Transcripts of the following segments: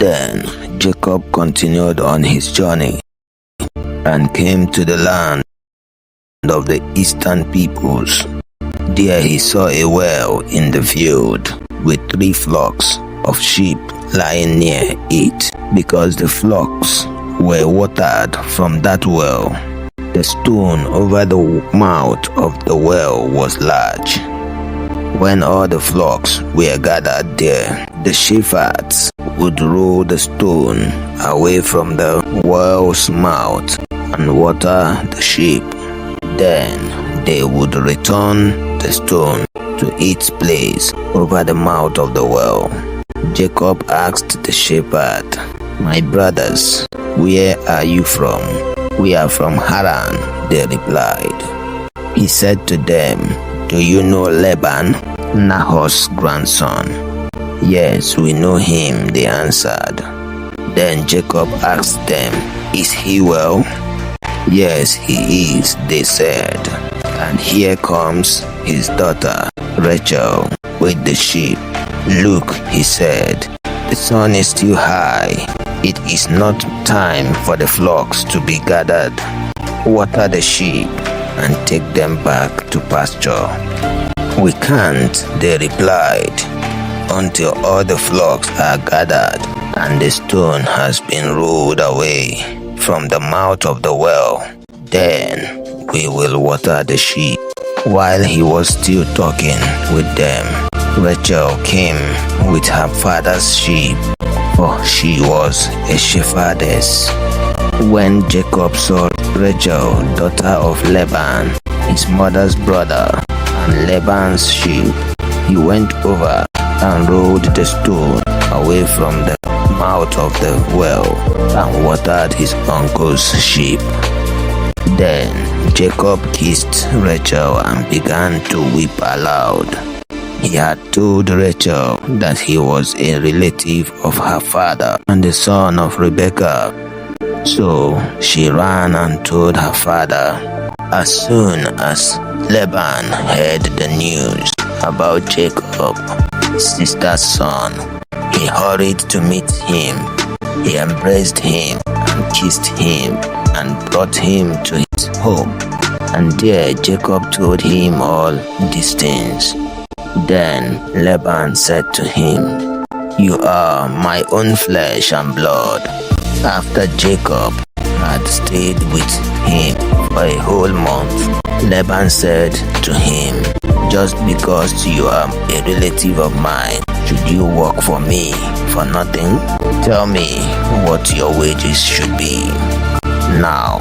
Then Jacob continued on his journey and came to the land of the eastern peoples. There he saw a well in the field with 3 flocks of sheep lying near it, because the flocks were watered from that well. The stone over the mouth of the well was large. When all the flocks were gathered there, the shepherds would roll the stone away from the well's mouth and water the sheep. Then they would return the stone to its place over the mouth of the well. Jacob asked the shepherd, "My brothers, where are you from?" "We are from Haran," they replied. He said to them, "Do you know Laban, Nahor's grandson?" "Yes, we know him," they answered. Then Jacob asked them, "Is he well?" "Yes, he is," they said. "And here comes his daughter Rachel with the sheep." "Look," he said, "the sun is still high. It is not time for the flocks to be gathered. Water the sheep and take them back to pasture." "We can't," they replied, "until all the flocks are gathered and the stone has been rolled away from the mouth of the well. Then we will water the sheep." While he was still talking with them, Rachel came with her father's sheep, for she was a shepherdess. When Jacob saw Rachel, daughter of Laban, his mother's brother, and Laban's sheep, he went over and rolled the stone away from the mouth of the well and watered his uncle's sheep. Then Jacob kissed Rachel and began to weep aloud. He had told Rachel that he was a relative of her father and the son of Rebekah. So she ran and told her father. As soon as Laban heard the news about Jacob, his sister's son, he hurried to meet him. He embraced him and kissed him and brought him to his home. And there Jacob told him all these things. Then Laban said to him, "You are my own flesh and blood." After Jacob had stayed with him for a whole month, Laban said to him, "Just because you are a relative of mine, should you work for me for nothing? Tell me what your wages should be." Now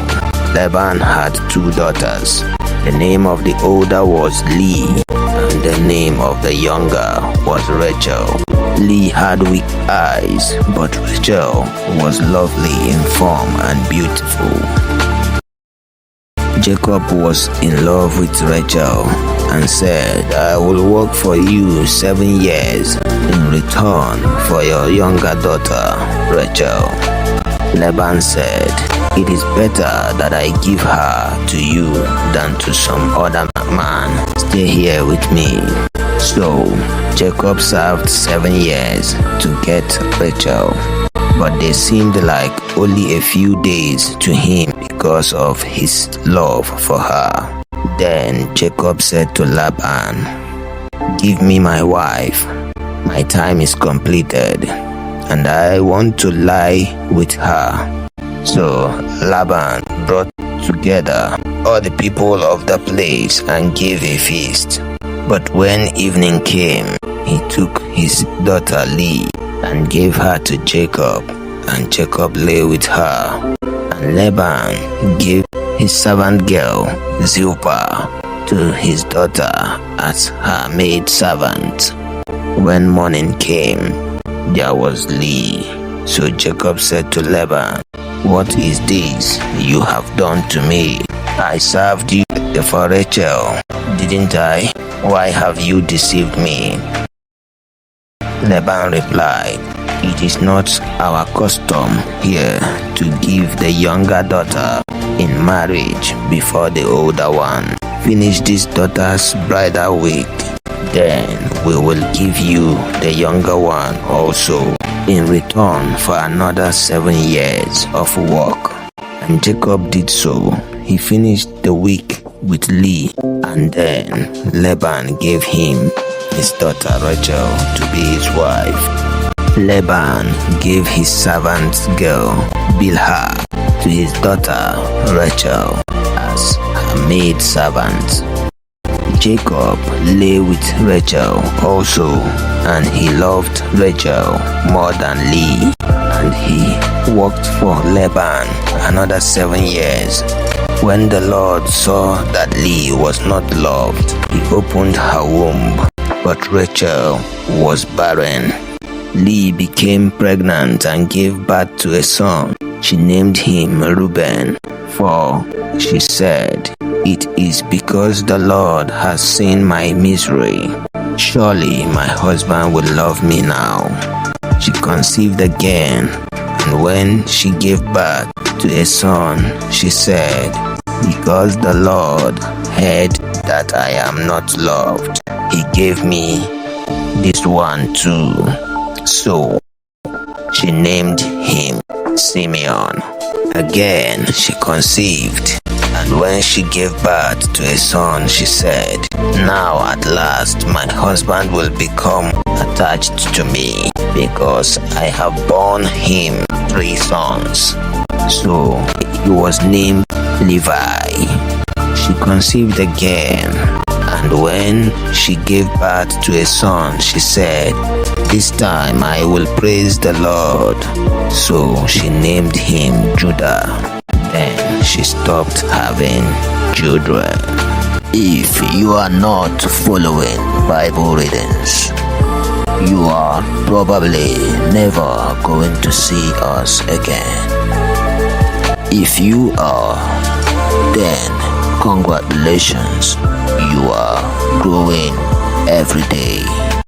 Laban had 2 daughters. The name of the older was Leah, and the name of the younger was Rachel. Leah had weak eyes, but Rachel was lovely in form and beautiful. Jacob was in love with Rachel and said, "I will work for you 7 years in return for your younger daughter, Rachel." Laban said, "It is better that I give her to you than to some other man. Stay here with me." So Jacob served 7 years to get Rachel, but they seemed like only a few days to him because of his love for her. Then Jacob said to Laban, "Give me my wife. My time is completed, and I want to lie with her." So Laban brought together all the people of the place and gave a feast. But when evening came, he took his daughter Leah and gave her to Jacob, and Jacob lay with her. And Laban gave his servant girl Zilpah to his daughter as her maid servant. When morning came, there was Leah. So Jacob said to Laban, "What is this you have done to me? I served you for Rachel, didn't I? Why have you deceived me?" Laban replied, "It is not our custom here to give the younger daughter in marriage before the older one. Finish this daughter's bridal week, then we will give you the younger one also." in return for another 7 years of work. And Jacob did so. He finished the week with Leah, and then Laban gave him his daughter Rachel to be his wife. Laban gave his servant girl Bilhah to his daughter Rachel as her maid servant. Jacob lay with Rachel also, and he loved Rachel more than Leah, and he worked for Laban another 7 years. When the Lord saw that Leah was not loved, he opened her womb, but Rachel was barren. Leah became pregnant and gave birth to a son. She named him Reuben, for she said, "It is because the Lord has seen my misery. Surely my husband will love me now." She conceived again, and when she gave birth to a son, she said, "Because the Lord heard that I am not loved, he gave me this one too." So she named him Simeon. Again she conceived, and when she gave birth to a son, she said, "Now at last my husband will become attached to me, because I have borne him 3 sons." So he was named Levi. She conceived again, and when she gave birth to a son, she said, "This time I will praise the Lord." So she named him Judah. Then she stopped having children. If you are not following Bible readings, you are probably never going to see us again. If you are, then congratulations, you are growing every day.